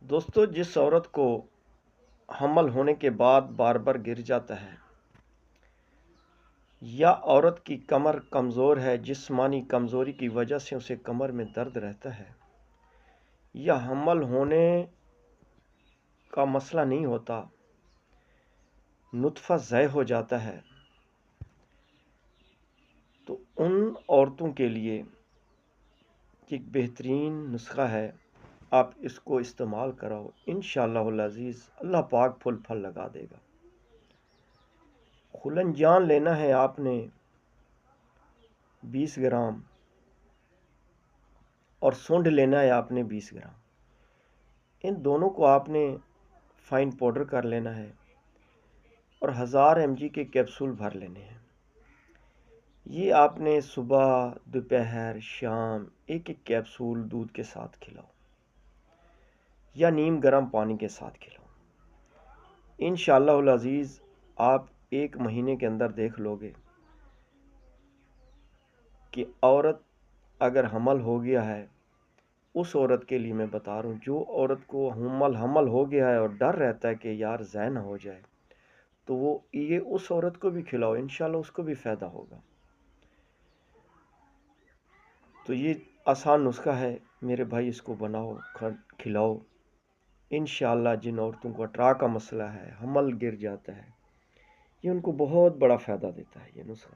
دوستو، جس عورت کو حمل ہونے کے بعد بار بار گر جاتا ہے، یا عورت کی کمر کمزور ہے، جسمانی کمزوری کی وجہ سے اسے کمر میں درد رہتا ہے، یا حمل ہونے کا مسئلہ نہیں ہوتا، نطفہ ضائع ہو جاتا ہے، تو ان عورتوں کے لیے ایک بہترین نسخہ ہے۔ آپ اس کو استعمال کراؤ، انشاءاللہ العزیز اللہ پاک پھل لگا دے گا۔ خلنجان لینا ہے آپ نے 20 گرام، اور سونڈ لینا ہے آپ نے 20 گرام۔ ان دونوں کو آپ نے فائن پاؤڈر کر لینا ہے، اور 1000 mg کے کیپسول بھر لینے ہیں۔ یہ آپ نے صبح، دوپہر، شام ایک کیپسول دودھ کے ساتھ کھلاؤ، یا نیم گرم پانی کے ساتھ کھلاؤ۔ انشاءاللہ العزیز آپ 1 مہینے کے اندر دیکھ لو گے کہ عورت اگر حمل ہو گیا ہے، اس عورت کے لیے میں بتا رہا ہوں، جو عورت کو حمل ہو گیا ہے اور ڈر رہتا ہے کہ یار ضائع نہ ہو جائے، تو وہ یہ اس عورت کو بھی کھلاؤ، انشاءاللہ اس کو بھی فائدہ ہوگا۔ تو یہ آسان نسخہ ہے میرے بھائی، اس کو بناؤ، کھلاؤ۔ انشاءاللہ جن عورتوں کو اٹرا کا مسئلہ ہے، حمل گر جاتا ہے، یہ ان کو بہت بڑا فائدہ دیتا ہے یہ نسخہ۔